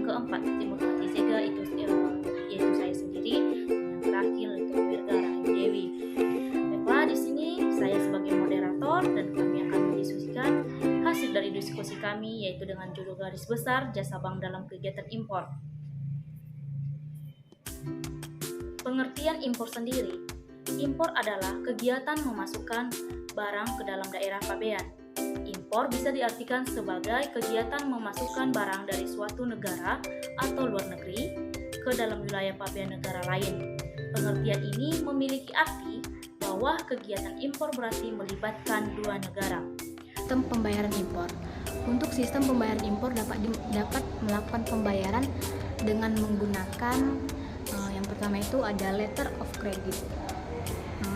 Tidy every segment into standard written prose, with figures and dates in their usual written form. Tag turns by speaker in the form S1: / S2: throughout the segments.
S1: keempat Timur Mati Sega yaitu saya sendiri, yang terakhir itu Wirga Rahayu Dewi. Baiklah, di sini saya sebagai moderator dan kami akan mendiskusikan hasil dari diskusi kami, yaitu dengan judul garis besar jasa bank dalam kegiatan impor. Pengertian impor sendiri. Impor adalah kegiatan memasukkan barang ke dalam daerah pabean. Impor bisa diartikan sebagai kegiatan memasukkan barang dari suatu negara atau luar negeri ke dalam wilayah pabean negara lain. Pengertian ini memiliki arti bahwa kegiatan impor berarti melibatkan dua negara.
S2: Sistem pembayaran impor. Untuk sistem pembayaran impor dapat melakukan pembayaran dengan menggunakan yang pertama itu ada letter of credit.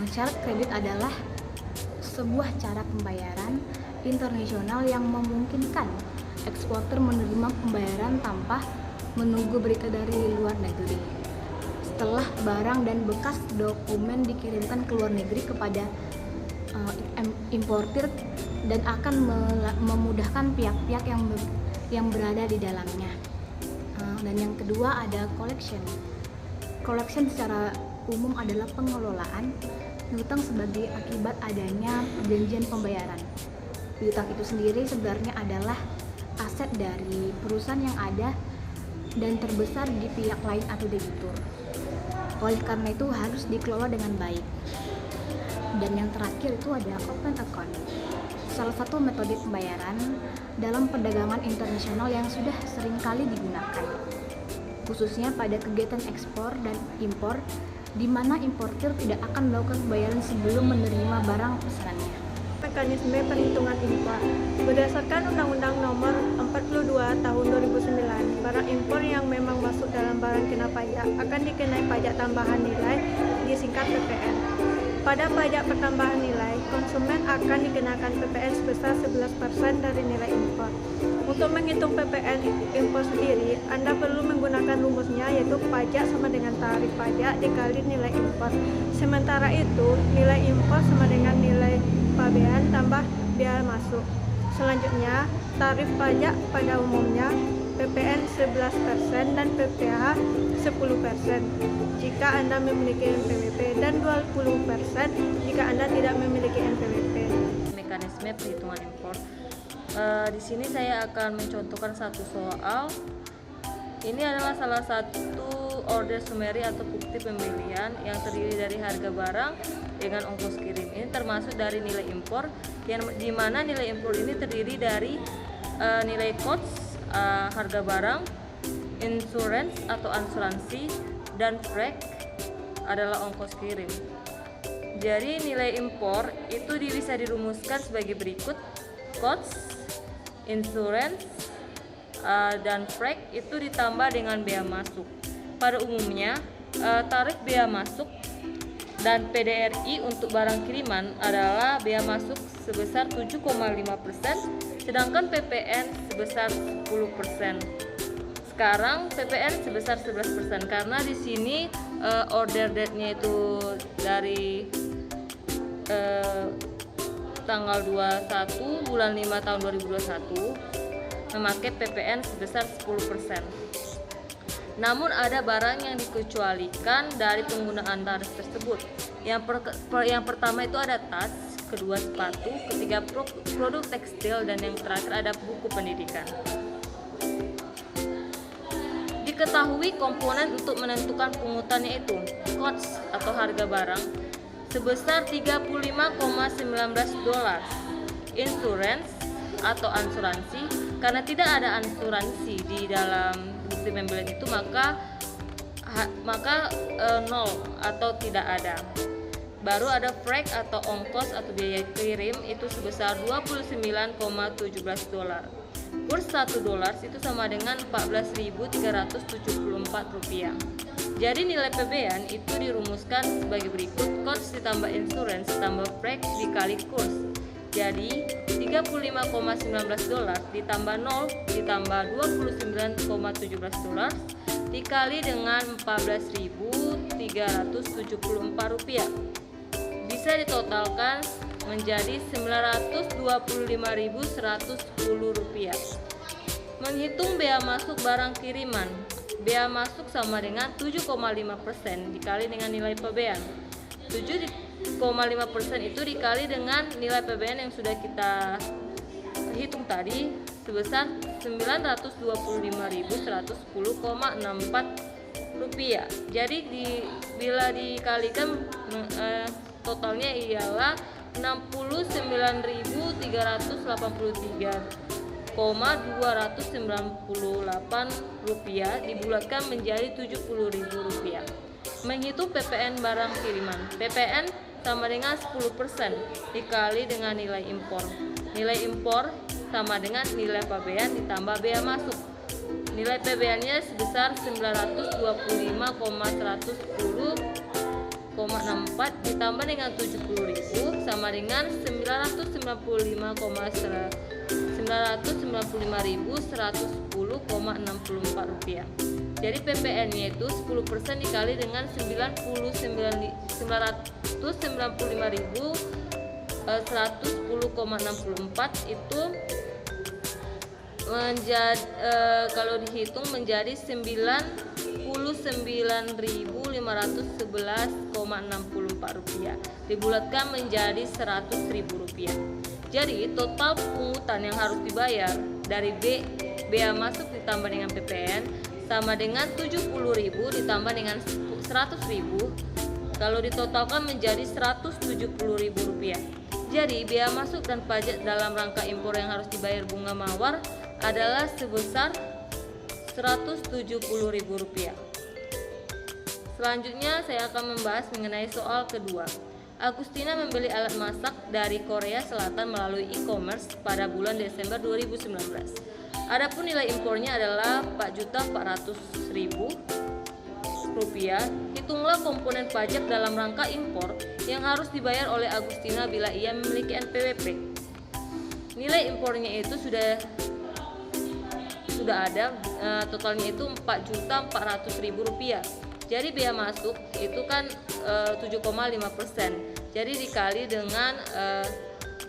S2: Syarat kredit adalah sebuah cara pembayaran internasional yang memungkinkan eksportir menerima pembayaran tanpa menunggu berita dari luar negeri. Setelah barang dan bekas dokumen dikirimkan ke luar negeri kepada importir dan akan memudahkan pihak-pihak yang berada di dalamnya. Dan yang kedua ada collection. Collection secara umum adalah pengelolaan piutang sebagai akibat adanya perjanjian pembayaran. Piutang itu sendiri sebenarnya adalah aset dari perusahaan yang ada dan terbesar di pihak lain atau debitur. Oleh karena itu harus dikelola dengan baik. Dan yang terakhir itu ada open account. Salah satu metode pembayaran dalam perdagangan internasional yang sudah sering kali digunakan, khususnya pada kegiatan ekspor dan impor, di mana importir tidak akan melakukan pembayaran sebelum menerima barang pesanannya.
S3: Mekanisme perhitungan impor. Berdasarkan Undang-Undang Nomor 42 Tahun 2009, barang impor yang memang masuk dalam barang kena pajak akan dikenai pajak tambahan nilai, disingkat PPN. Pada pajak pertambahan nilai, konsumen akan dikenakan PPN sebesar 11% dari nilai impor. Untuk menghitung PPN impor sendiri, Anda perlu menggunakan rumusnya, yaitu pajak sama dengan tarif pajak dikali nilai impor. Sementara itu, nilai impor sama dengan nilai pabean tambah biaya masuk. Selanjutnya, tarif pajak pada umumnya PPN 11% dan PPh 10% jika Anda memiliki NPWP dan 20% jika Anda tidak memiliki NPWP.
S4: Mekanisme perhitungan impor. Di sini saya akan mencontohkan satu soal. Ini adalah salah satu order summary atau bukti pembelian yang terdiri dari harga barang dengan ongkos kirim. Ini termasuk dari nilai impor, yang dimana nilai impor ini terdiri dari nilai cost, harga barang, insurance atau asuransi, dan freight adalah ongkos kirim. Jadi nilai impor itu bisa dirumuskan sebagai berikut: cost, insurance, dan freight itu ditambah dengan bea masuk. Pada umumnya tarif bea masuk dan PDRI untuk barang kiriman adalah bea masuk sebesar 7,5%, sedangkan PPN sebesar 10%. Sekarang PPN sebesar 11% karena di sini order date-nya itu dari tanggal 21 bulan 5 tahun 2021 memakai PPN sebesar 10%. Namun ada barang yang dikecualikan dari penggunaan tarif tersebut. Yang pertama itu ada tas, kedua sepatu, ketiga produk tekstil, dan yang terakhir ada buku pendidikan. Diketahui komponen untuk menentukan pungutannya itu cost atau harga barang sebesar $35,19, insurance atau asuransi. Karena tidak ada asuransi di dalam bukti pembelian itu, maka nol atau tidak ada. Baru ada freight atau ongkos atau biaya kirim itu sebesar $29,17. Kurs $1 itu sama dengan Rp14.374. Jadi nilai PBN itu dirumuskan sebagai berikut: cost ditambah insurance tambah freight dikali kurs. Jadi $35,19 ditambah 0 ditambah $29,17 dikali dengan Rp14.374 bisa ditotalkan menjadi Rp925.110. Menghitung bea masuk barang kiriman. Bea masuk sama dengan 7,5% dikali dengan nilai pabean. 7,5% itu dikali dengan nilai pabean yang sudah kita hitung tadi sebesar 925.110,64 rupiah. Jadi bila dikalikan totalnya ialah 69.383,298 rupiah dibulatkan menjadi 70.000 rupiah. Menghitung PPN barang kiriman. PPN sama dengan 10% dikali dengan nilai impor. Nilai impor sama dengan nilai pabean ditambah bea masuk. Nilai pabeannya sebesar 920,110,64 ditambah dengan 70.000 sama dengan 995.110,64 rupiah. Jadi PPN-nya itu 10% dikali dengan 995.110,64 itu kalau dihitung menjadi 99.511,64 rupiah dibulatkan menjadi 100.000 rupiah. Jadi total pungutan yang harus dibayar dari bea masuk ditambah dengan PPN sama dengan 70.000 ditambah dengan 100.000, kalau ditotalkan menjadi 170.000 rupiah. Jadi bea masuk dan pajak dalam rangka impor yang harus dibayar bunga mawar adalah sebesar 170.000 rupiah. Selanjutnya saya akan membahas mengenai soal kedua. Agustina membeli alat masak dari Korea Selatan melalui e-commerce pada bulan Desember 2019. Adapun nilai impornya adalah 4.400.000 rupiah. Hitunglah komponen pajak dalam rangka impor yang harus dibayar oleh Agustina bila ia memiliki NPWP. Nilai impornya itu sudah ada, totalnya itu 4.400.000 rupiah. Jadi bea masuk itu kan 7,5%. Jadi dikali dengan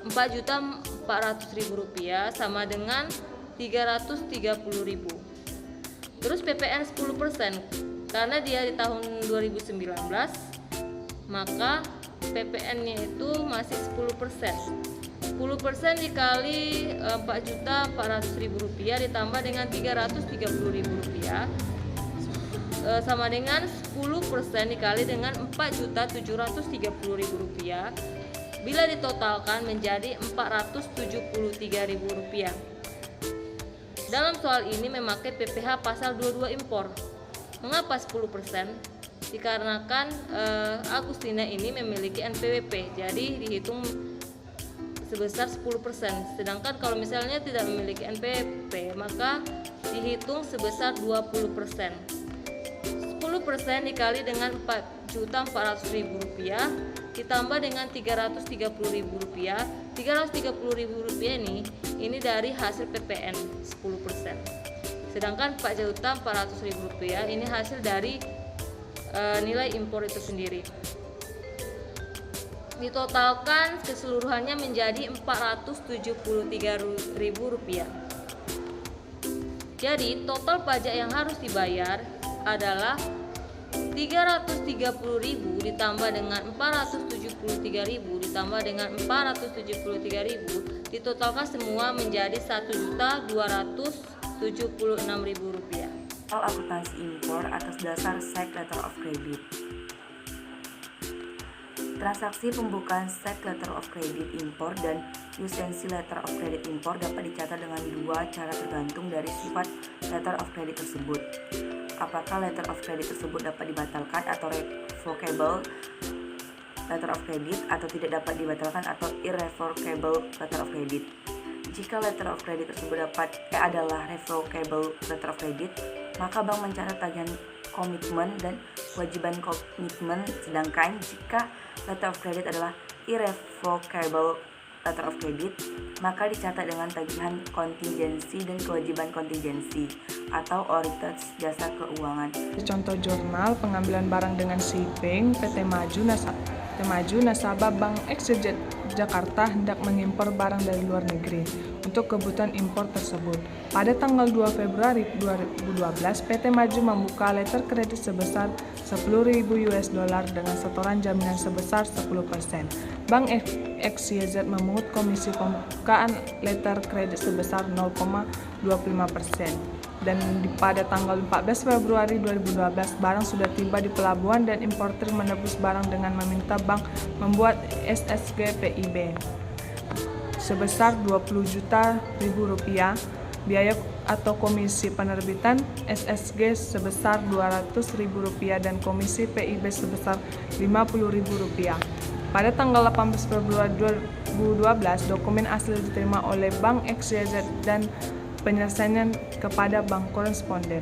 S4: 4.400.000 rupiah sama dengan 330.000. Terus PPN 10%. Karena dia di tahun 2019, maka PPN-nya itu masih 10%. 10% dikali 4.400.000 rupiah ditambah dengan 330.000 rupiah sama dengan 10% dikali dengan 4.730.000 rupiah bila ditotalkan menjadi 473.000 rupiah. Dalam soal ini memakai PPh pasal 22 impor. Mengapa 10%? Dikarenakan Agustina ini memiliki NPWP, jadi dihitung sebesar 10%. Sedangkan kalau misalnya tidak memiliki NPWP, maka dihitung sebesar 20%. 10% dikali dengan 4.400.000 rupiah ditambah dengan 330.000 rupiah. 330.000 rupiah ini dari hasil PPN 10%. Sedangkan 4.400.000 rupiah ini hasil dari nilai impor itu sendiri. Ditotalkan keseluruhannya menjadi 473.000 rupiah. Jadi total pajak yang harus dibayar adalah 330.000 ditambah dengan 473.000 ditambah dengan 473.000 ditotalkan semua menjadi 1.276.000 rupiah.
S5: Soal akuntansi impor atas dasar SEC Letter of Credit. Transaksi pembukaan SEC Letter of Credit impor dan Usensi Letter of Credit impor dapat dicatat dengan dua cara tergantung dari sifat Letter of Credit tersebut. Apakah Letter of Credit tersebut dapat dibatalkan atau revocable Letter of Credit atau tidak dapat dibatalkan atau irrevocable Letter of Credit. Jika Letter of Credit tersebut adalah revocable Letter of Credit, maka bank mencatat tagihan komitmen dan kewajiban komitmen, sedangkan jika Letter of Credit adalah irrevocable Letter of Credit, maka dicatat dengan tagihan kontingensi dan kewajiban kontingensi atau otoritas jasa keuangan.
S6: Contoh jurnal pengambilan barang dengan shipping PT Maju PT Maju, nasabah Bank XYZ Jakarta hendak mengimpor barang dari luar negeri untuk kebutuhan impor tersebut. Pada tanggal 2 Februari 2012, PT Maju membuka letter kredit sebesar $10.000 dengan setoran jaminan sebesar 10%. Bank XYZ memungut komisi pembukaan letter kredit sebesar 0,25%. Dan pada tanggal 14 Februari 2012 barang sudah tiba di pelabuhan dan importer menebus barang dengan meminta bank membuat SSG PIB sebesar Rp20.000, biaya atau komisi penerbitan SSG sebesar Rp200.000 dan komisi PIB sebesar Rp50.000. Pada tanggal 18 Februari 2012 dokumen asli diterima oleh Bank XYZ dan penyelesaian kepada bank koresponden.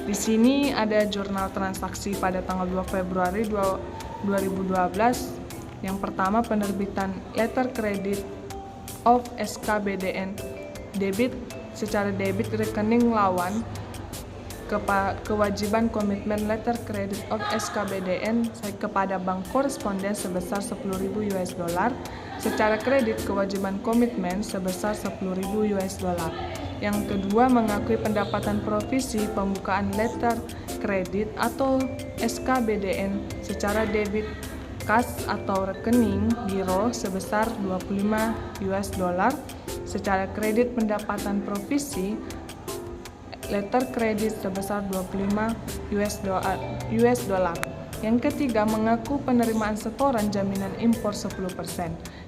S6: Di sini ada jurnal transaksi pada tanggal 2 Februari 2012. Yang pertama, penerbitan letter credit of SKBDN debit secara debit rekening lawan kewajiban komitmen letter credit of SKBDN kepada bank koresponden sebesar $10.000, secara kredit kewajiban komitmen sebesar $10.000. Yang kedua, mengakui pendapatan provisi pembukaan letter credit atau SKBDN secara debit kas atau rekening giro sebesar $25, secara kredit pendapatan provisi letter credit sebesar $25. Yang ketiga, mengaku penerimaan setoran jaminan impor 10%,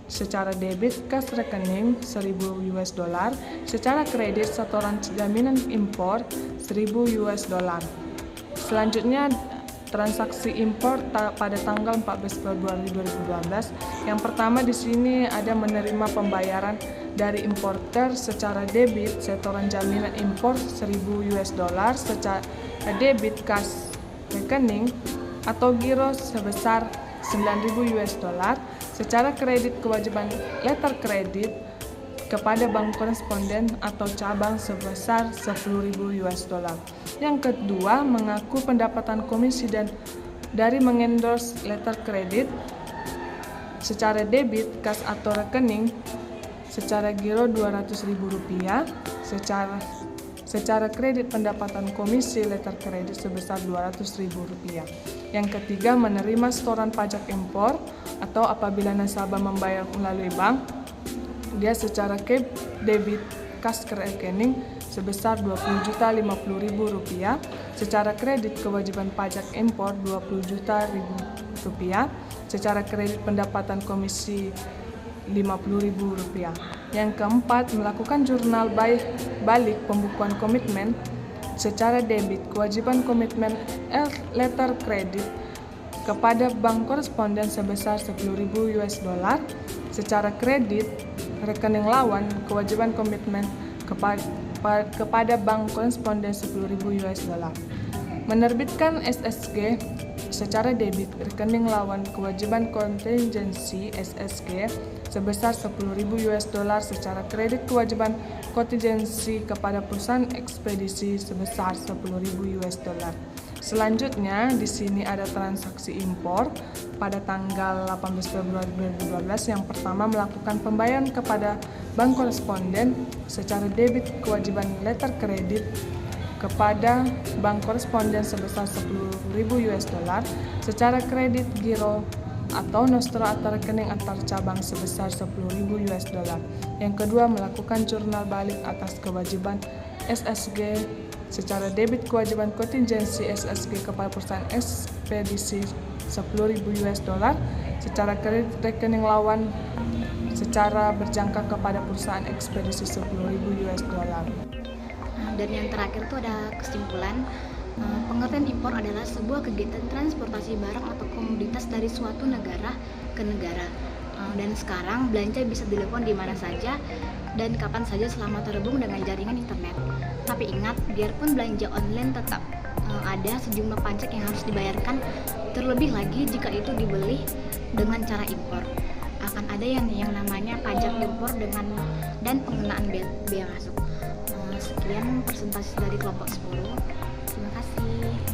S6: secara debit kas rekening $1.000, secara kredit setoran jaminan impor $1.000. Selanjutnya, transaksi impor pada tanggal 14 Februari 2012. Yang pertama di sini ada menerima pembayaran dari importer secara debit setoran jaminan impor $1.000, secara debit kas rekening atau giro sebesar $9.000, secara kredit kewajiban letter credit kepada bank koresponden atau cabang sebesar $10.000. Yang kedua, mengaku pendapatan komisi dan dari mengendorse letter credit secara debit kas atau rekening secara giro $200.000, secara kredit pendapatan komisi letter credit sebesar $200.000. Yang ketiga, menerima setoran pajak impor atau apabila nasabah membayar melalui bank, dia secara debit kas ke rekening sebesar $20.050.000, secara kredit kewajiban pajak impor $20.000, secara kredit pendapatan komisi $50.000. Yang keempat, melakukan jurnal balik pembukuan komitmen secara debit kewajiban komitmen letter credit kepada bank koresponden sebesar $10.000, secara kredit rekening lawan kewajiban komitmen kepada bank koresponden $10.000. Menerbitkan SSG secara debit rekening lawan kewajiban kontingensi SSG sebesar $10.000, secara kredit kewajiban kontingensi kepada perusahaan ekspedisi sebesar $10.000. Selanjutnya di sini ada transaksi impor pada tanggal 18 Februari 2012. Yang pertama, melakukan pembayaran kepada bank koresponden secara debit kewajiban letter credit kepada bank koresponden sebesar $10.000, secara kredit giro atau nostro atau rekening antar cabang sebesar $10.000. Yang kedua, melakukan jurnal balik atas kewajiban SSG secara debit kewajiban kontingensi SSG kepada perusahaan ekspedisi $10.000, secara kredit rekening lawan secara berjangka kepada perusahaan ekspedisi $10.000.
S2: Dan yang terakhir itu ada kesimpulan. Pengertian impor adalah sebuah kegiatan transportasi barang atau komoditas dari suatu negara ke negara. Dan sekarang belanja bisa dilakukan di mana saja dan kapan saja selama terhubung dengan jaringan internet. Tapi ingat, biarpun belanja online tetap ada sejumlah pajak yang harus dibayarkan, terlebih lagi jika itu dibeli dengan cara impor. Akan ada yang namanya pajak impor dan pengenaan bea masuk. Sekian presentasi dari kelompok 10.